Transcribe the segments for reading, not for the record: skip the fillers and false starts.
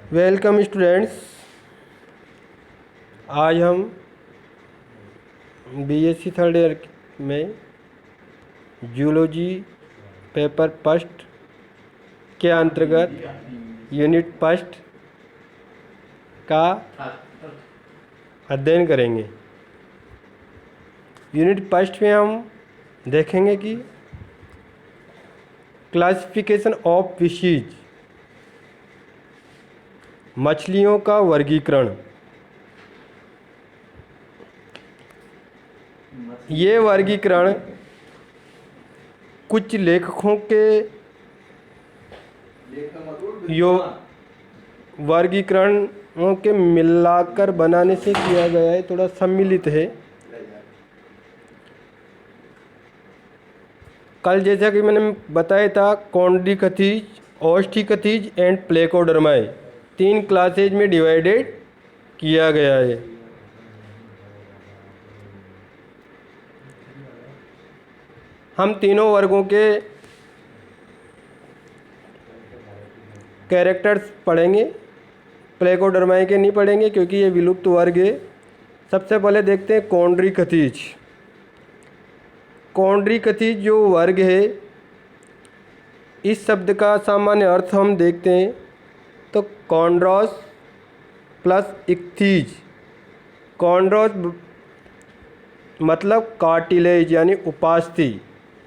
Welcome students. आज हम BSc third year में जूलॉजी पेपर फर्स्ट के अंतर्गत यूनिट फर्स्ट का अध्ययन करेंगे। यूनिट फर्स्ट में हम देखेंगे कि क्लासिफिकेशन ऑफ फिशेज, मछलियों का वर्गीकरण। ये वर्गीकरण कुछ लेखकों के वर्गीकरणों के मिलाकर बनाने से किया गया है, थोड़ा सम्मिलित है। कल जैसा कि मैंने बताया था, कॉन्ड्रिकथीज, ओस्टिकथीज एंड प्लेकोडर्माई 3 क्लासेज में डिवाइडेड किया गया है। हम तीनों वर्गों के कैरेक्टर्स पढ़ेंगे। प्लेकोडर्माई के नहीं पढ़ेंगे क्योंकि ये विलुप्त वर्ग है। सबसे पहले देखते हैं कॉन्ड्रिकथीज। कॉन्ड्रिकथीज जो वर्ग है, इस शब्द का सामान्य अर्थ हम देखते हैं तो कॉन्ड्रोस प्लस इक्थीज। कॉन्ड्रोस मतलब कार्टिलेज यानी उपास्थि,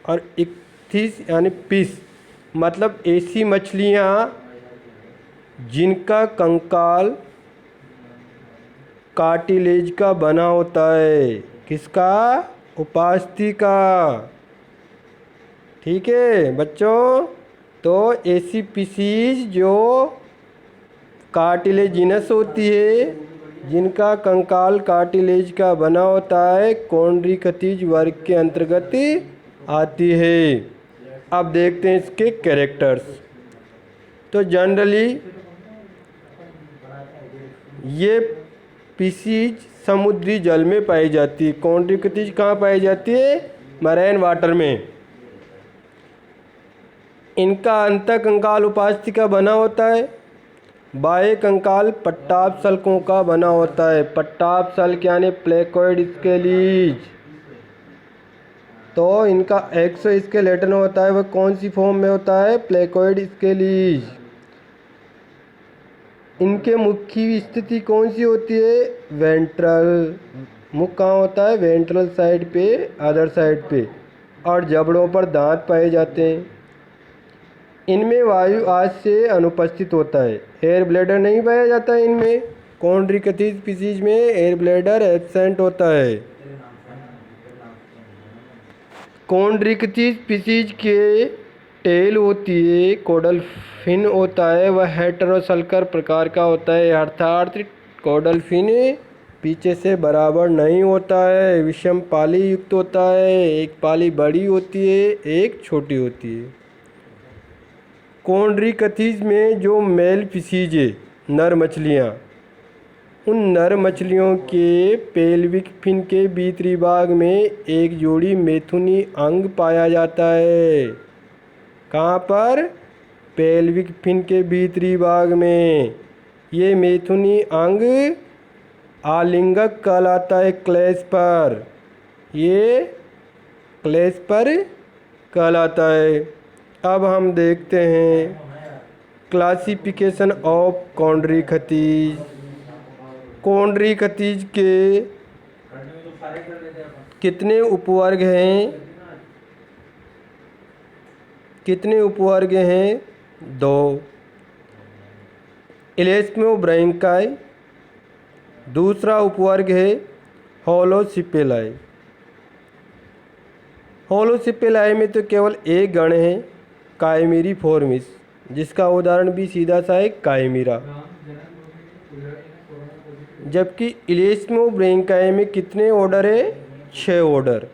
और इक्थीज यानी पीस मतलब ऐसी मछलियाँ जिनका कंकाल कार्टिलेज का बना होता है। किसका? उपास्थि का। ठीक है बच्चों, तो ऐसी फिशेज जो कार्टिलेजिनस होती है, जिनका कंकाल कार्टिलेज का बना होता है, कॉन्ड्रिकथीज वर्ग के अंतर्गत आती है। अब देखते हैं इसके कैरेक्टर्स। तो जनरली ये फिशेज समुद्री जल में पाई जाती है। कॉन्ड्रिकथीज कहाँ पाई जाती है? मरीन वाटर में। इनका अंतः कंकाल उपास्थि का बना होता है, बाह्य कंकाल पट्टाभ शल्कों का बना होता है। पट्टाभ शल्क यानी प्लेकोइड स्केलीज। तो इनका एक्सोस्केलेटन होता है, वह कौन सी फॉर्म में होता है? प्लेकोइड स्केलीज। इनके मुख की स्थिति कौन सी होती है? वेंट्रल। मुख कहाँ होता है? वेंट्रल साइड पे, अदर साइड पे। और जबड़ों पर दांत पाए जाते हैं। इनमें वायु आज से अनुपस्थित होता है। एयर ब्लैडर नहीं पाया जाता है इनमें। कॉन्ड्रिकथीज फिशेज में एयर ब्लैडर एब्सेंट होता है। कॉन्ड्रिकथीज फिशेज के टेल होती है, कोडल फिन होता है, वह हेटेरोसल्कर प्रकार का होता है, अर्थात कोडल फिन पीछे से बराबर नहीं होता है, विषम पाली युक्त होता है। एक पाली बड़ी होती है, एक छोटी होती है। कॉन्ड्रिकथीज में जो मेल फिशेज है, नर मछलियाँ, उन नर मछलियों के पेल्विक फिन के भीतरी भाग में एक जोड़ी मैथुनी अंग पाया जाता है। कहाँ पर? पेल्विक फिन के भीतरी भाग में। ये मैथुनी अंग आलिंगक कहलाता है, क्लेस्पर। ये क्लेस्पर कहलाता है। अब हम देखते हैं क्लासिफिकेशन ऑफ कॉन्ड्रिकथीज। कॉन्ड्रिकथीज के कितने उपवर्ग हैं? कितने उपवर्ग हैं? 2। इलेस्मोब्रैंकाई। दूसरा उपवर्ग है होलोसिपेलाई। होलोसिपेलाई में तो केवल एक गण है, काइमेरी फॉर्मिस, जिसका उदाहरण भी सीधा सा है काइमेरा। जबकि इलेस्मोब्रैंकाई में कितने ऑर्डर है? 6 ऑर्डर।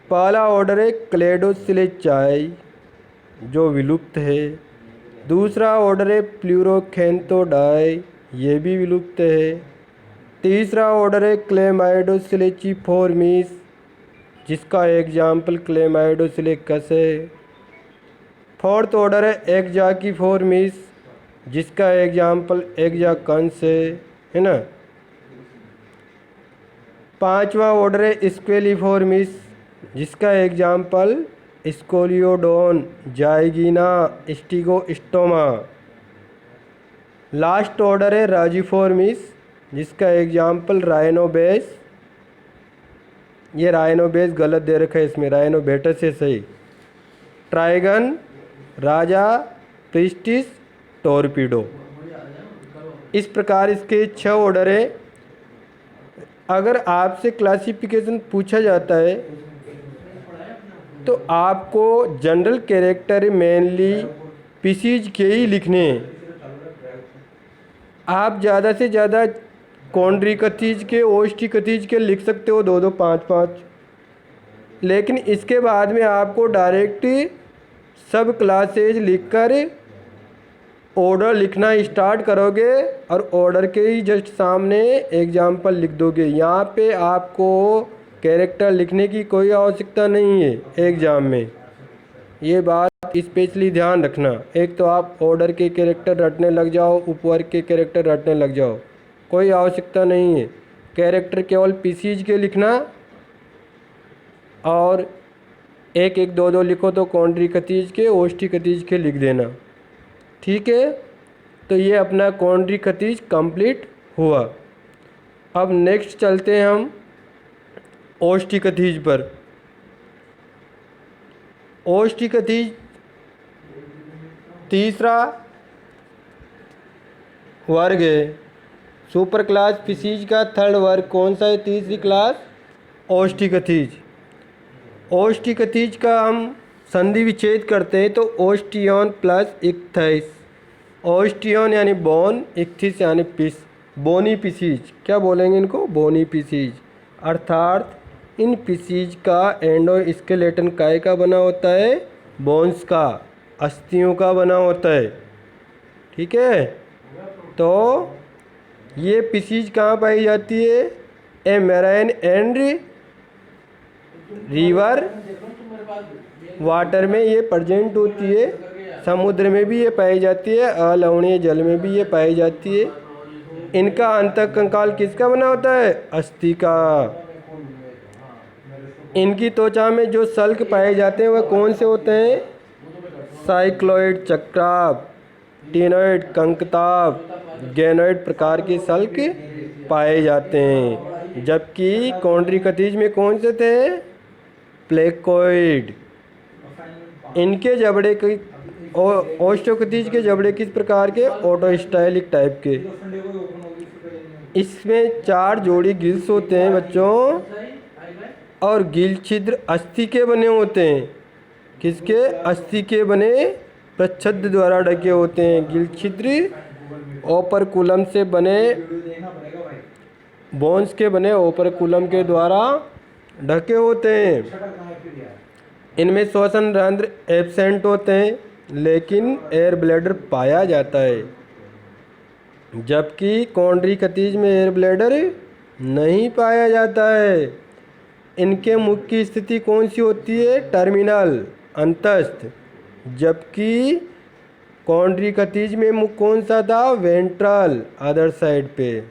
पहला ऑर्डर है क्लेडोसिलेचाई, जो विलुप्त है। दूसरा ऑर्डर है प्लूरोखेंथोडाई, ये भी विलुप्त है। तीसरा ऑर्डर है क्लेमाइडोसिलेचिफॉर्मिस, जिसका एग्जाम्पल क्लेमाइडोसिलेकस है। फोर्थ ऑर्डर है एक्जाकिफॉर्मिस, जिसका एग्जाम्पल एग्जाकंस है ना। पांचवा ऑर्डर है स्क्वेलिफॉर्मिस, जिसका एग्जाम्पल स्कोलियोडोन, जाइगिना, स्टिगोस्टोमा। लास्ट ऑर्डर है राजिफॉर्मिस, जिसका एग्जाम्पल राइनोबेस। ये राइनोबेस गलत दे रखा है इसमें, राइनोबेटस है सही। ट्राइगन, राजा, प्रिस्टिस, टोरपीडो। इस प्रकार इसके 6 ऑर्डर है। अगर आपसे क्लासिफिकेशन पूछा जाता है तो आपको जनरल कैरेक्टर मेनली पीसीज के ही लिखने हैं। आप ज़्यादा से ज़्यादा कॉन्ड्रिकथीज के, ओस्टिकथीज के लिख सकते हो 2-2, 5-5, लेकिन इसके बाद में आपको डायरेक्ट सब क्लासेज लिखकर ऑर्डर लिखना स्टार्ट करोगे और ऑर्डर के ही जस्ट सामने एग्जाम्पल लिख दोगे। यहाँ पे आपको कैरेक्टर लिखने की कोई आवश्यकता नहीं है एग्ज़ाम में, ये बात स्पेशली ध्यान रखना। एक तो आप ऑर्डर के कैरेक्टर रटने लग जाओ, उपवर्ग के कैरेक्टर रटने लग जाओ, कोई आवश्यकता नहीं है। कैरेक्टर केवल पीसीज के लिखना और 1-1, 2-2 लिखो तो कॉन्ड्रिकथीज के, ओस्टिकथीज के लिख देना, ठीक है। तो ये अपना कॉन्ड्रिकथीज कंप्लीट हुआ। अब नेक्स्ट चलते हैं हम ओस्टिकथीज पर। ओस्टिकथीज तीसरा वर्ग है। सुपर क्लास पीसीज का थर्ड वर्ग कौन सा है? तीसरी क्लास ओस्टिकथीज। ओस्टिकथीज का हम संधि विच्छेद करते हैं तो ओस्टियन प्लस इक्थिस। ओस्टियन यानी बोन, इक्थिस यानी पिस, बोनी पीसीज। क्या बोलेंगे इनको? बोनी पीसीज। अर्थात इन पीसीज का एंडोस्केलेटन काय का बना होता है? बोन्स का, अस्थियों का बना होता है, ठीक है। तो ये पीसीज कहाँ पाई जाती है? ए मैराइन एंड रिवर वाटर में ये प्रेजेंट होती है। समुद्र में भी ये पाई जाती है, अलवणीय जल में भी ये पाई जाती है। इनका अंतःकंकाल किसका बना होता है? अस्थि का। इनकी त्वचा में जो सल्क पाए जाते हैं वह कौन से होते हैं? साइक्लोइड चक्राव, टिनोइड कंकताव, गैनोइड प्रकार के सल्क पाए जाते हैं। जबकि कॉन्ड्रिकथीज में कौन से थे? प्लेकोइड। इनके जबड़े की ओस्टिकथीज के जबड़े किस प्रकार के? ऑटोस्टाइलिक टाइप के। इसमें 4 जोड़ी गिल्स होते हैं बच्चों, और गिल छिद्र अस्थि के बने होते हैं। किसके? अस्थि के बने प्रच्छद द्वारा ढके होते हैं। गिल छिद्र ओपरकुलम से बने, बोन्स के बने ओपरकुलम के द्वारा ढके होते हैं। इनमें श्वसन रंध्र एब्सेंट होते हैं, लेकिन एयर ब्लैडर पाया जाता है। जबकि कॉन्ड्रिकथीज में एयर ब्लैडर नहीं पाया जाता है। इनके मुख की स्थिति कौन सी होती है? टर्मिनल, अंतस्थ। जबकि कॉन्ड्रिकथीज में मुख कौन सा था? वेंट्रल, अदर साइड पे।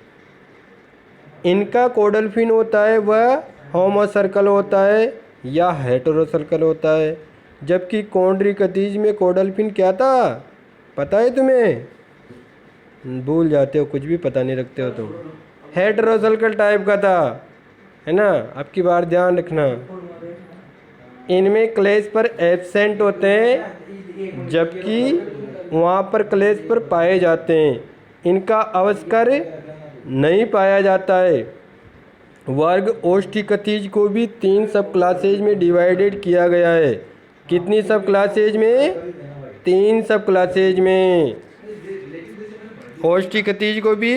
इनका कोडल फिन होता है वह होमोसर्कल होता है या हेटेरोसर्कल होता है। जबकि कॉन्ड्रिकथीज में कोडल फिन क्या था? पता है तुम्हें? भूल जाते हो, कुछ भी पता नहीं रखते हो तुम। हेटेरोसर्कल टाइप का था, है ना। अब की बार ध्यान रखना। इनमें क्लेश पर एब्सेंट होते हैं, जबकि वहाँ पर क्लेश पर पाए जाते हैं। इनका अवस्कर नहीं पाया जाता है। वर्ग ओस्टिकथीज को भी 3 सब क्लासेज में डिवाइडेड किया गया है। कितनी सब क्लासेज में? 3 सब क्लासेज में। ओस्टिकथीज को भी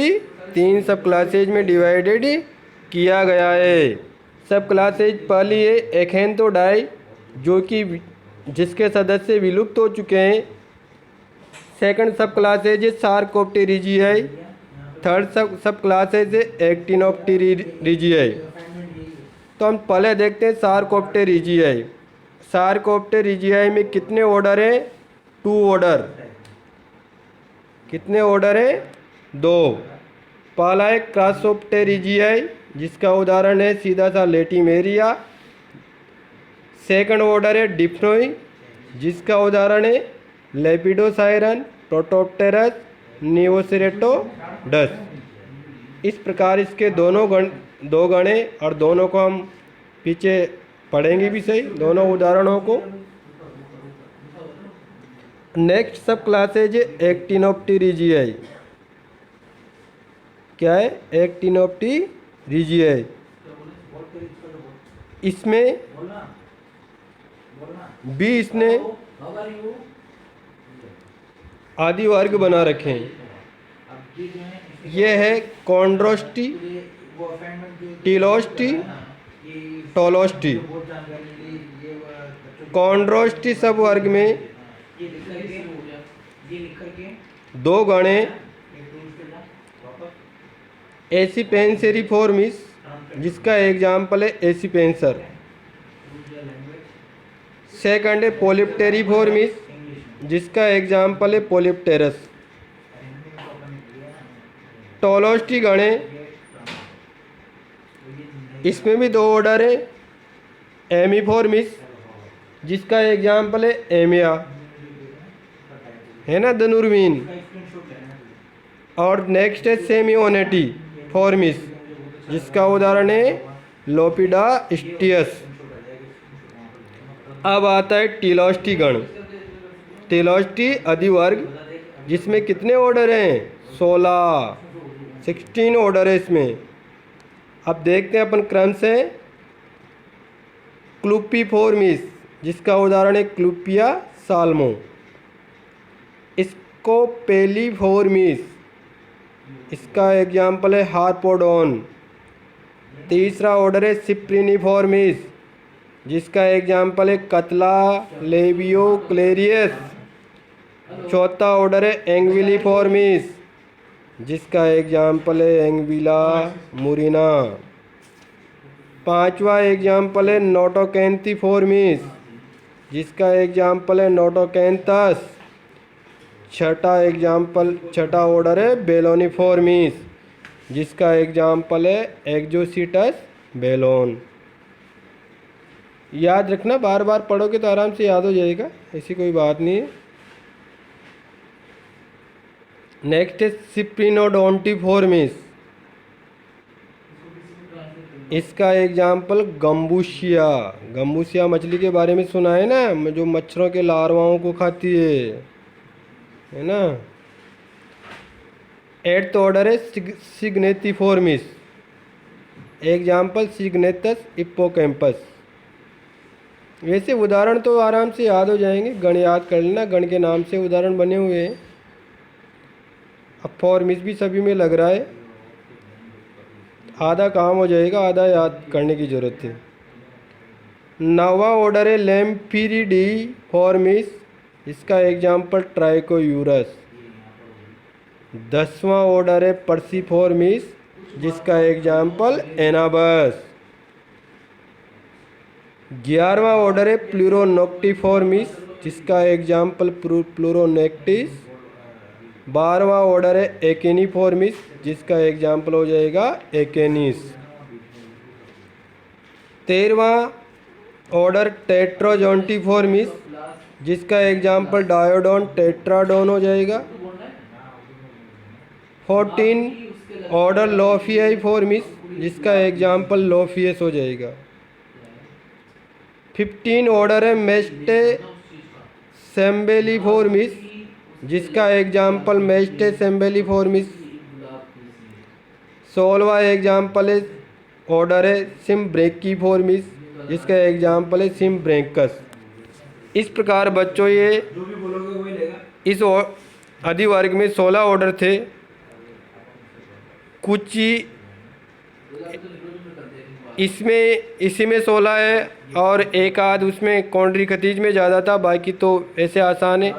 3 सब क्लासेज में डिवाइडेड किया गया है। सब क्लासेज पहली है एखेंथोडाई, जो कि जिसके सदस्य विलुप्त हो चुके हैं। सेकंड सब क्लासेज है सार्कोप्टेरिजियाई। थर्ड सब क्लासेज है एक्टिनोप्टेरिजियाई। तो हम पहले देखते हैं सार्कोप्टेरिजियाई। सार्कोप्टेरिजियाई में कितने ऑर्डर हैं? 2 ऑर्डर। कितने ऑर्डर हैं? 2। पहला है क्रॉसोप्टेरिजियाई, जिसका उदाहरण है सीधा सा लेटिमेरिया। सेकंड ऑर्डर है डिप्नोई, जिसका उदाहरण है लेपिडोसाइरन, प्रोटोप्टेरस, नियोसेरेटोडस। इस प्रकार इसके दो गणे और दोनों को हम पीछे पढ़ेंगे भी सही, दोनों उदाहरणों को। नेक्स्ट सब क्लासेज एक्टिनोप्टेरिजियाई। क्या है? एक्टिनोप्टेरिजियाई। इसमें भी इसने आदि वर्ग बना रखे हैं। ये है कॉन्ड्रोस्टी, टीलोस्टी, टोलोस्टी। कॉन्ड्रोस्टी सब वर्ग में 2 गणे एसिपेंसेरिफॉर्मिस, जिसका एग्जाम्पल है एसिपेंसर। सेकंड है पोलिप्टेरिफॉर्मिस, जिसका एग्जाम्पल है पोलिप्टेरस। टोलोस्टी गणे, इसमें भी 2 ऑर्डर है। एमिफॉर्मिस, जिसका एग्जाम्पल है एमिया, है ना, धनुर्वीन। और नेक्स्ट है सेमियोनेटी फॉर्मिस, जिसका उदाहरण है लोपिडा स्टियस। अब आता है टीलोस्टी गण। टीलोस्टी अधिवर्ग, जिसमें कितने ऑर्डर हैं? 16 ऑर्डर है इसमें। अब देखते हैं अपन क्रम से। क्लूपीफॉर्मिस, जिसका उदाहरण है क्लूपिया साल्मो। स्कोपेलिफॉर्मिस, इसका एग्जाम्पल है हार्पोडोन। तीसरा ऑर्डर है सिप्रिनिफॉर्मिस, जिसका एग्जाम्पल है कतला लेबियोक्लेरियस। चौथा ऑर्डर है एंग्विलिफॉर्मिस, जिसका एग्जाम्पल है एंग्विला मुरिना। पांचवा एग्जाम्पल है नोटोकैंथिफॉर्मिस, जिसका एग्जाम्पल है नोटोकैंथस। छठा ऑर्डर है बेलोनिफॉर्मिस, जिसका एग्जाम्पल है एक्जोसिटस बेलोन। याद रखना, बार बार पढ़ोगे तो आराम से याद हो जाएगा, ऐसी कोई बात नहीं है। नेक्स्ट है सिप्रिनोडोंटिफॉर्मिस, इसका एग्जाम्पल गम्बूशिया। गम्बूशिया मछली के बारे में सुना है ना, जो मच्छरों के लार्वाओं को खाती है ना। 8th ऑर्डर है सिग्नेथिफॉर्मिस, एग्जाम्पल सिग्नेथस हिप्पोकैम्पस। वैसे उदाहरण तो आराम से याद हो जाएंगे, गण याद कर लेना, गण के नाम से उदाहरण बने हुए हैं। अब फॉर्मिस भी सभी में लग रहा है, आधा काम हो जाएगा, आधा याद करने की ज़रूरत है। 9वां ऑर्डर है लैम्फिरिडी फॉर्मिस, इसका एग्जाम्पल ट्राइकोयूरस। 10वां ऑर्डर है पर्सिफॉर्मिस, जिसका एग्जाम्पल एनाबस। 11वां ऑर्डर है प्लूरोनोक्टिफॉर्मिस, जिसका एग्जाम्पल प्लूरोनेक्टिस। 12वां ऑर्डर है एकेनिफॉर्मिस, जिसका एग्जाम्पल हो जाएगा एकेनिस। 13वां ऑर्डर टेट्रोजोंटिफॉर्मिस, जिसका एग्जाम्पल डायोडोन टेट्राडोन हो जाएगा। 14 ऑर्डर लोफियाईफॉर्मिस, जिसका एग्जाम्पल लोफियस हो जाएगा। 15 ऑर्डर है मेस्टे सेम्बेलिफॉर्मिस, जिसका एग्जाम्पल मेस्टे सेम्बेलिफॉर्मिस। 16वां एग्जाम्पल है ऑर्डर है सिम्ब्रेकिफॉर्मिस, जिसका एग्जाम्पल है सिम्ब्रेकस। इस प्रकार बच्चों ये इस अधिवर्ग में 16 ऑर्डर थे। कुछ इसी में 16 है और एक आध उसमें कॉन्ड्रिकतीज में ज़्यादा था, बाकी तो ऐसे आसान है,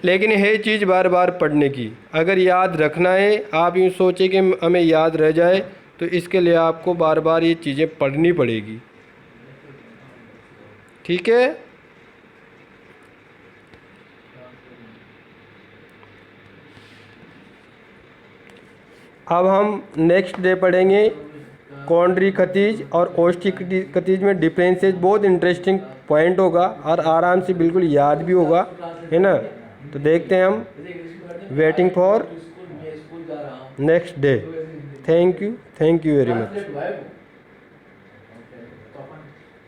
लेकिन है चीज़ बार बार पढ़ने की। अगर याद रखना है, आप यूँ सोचें कि हमें याद रह जाए, तो इसके लिए आपको बार बार ये चीज़ें पढ़नी पड़ेगी। ठीक है। अब हम नेक्स्ट डे पढ़ेंगे कॉन्ड्री खतीज और ओस्टिक खतीज में डिफरेंसेस। बहुत इंटरेस्टिंग पॉइंट होगा और आराम से बिल्कुल याद भी होगा, है ना। तो देखते हैं हम, waiting for next day. Thank you very much.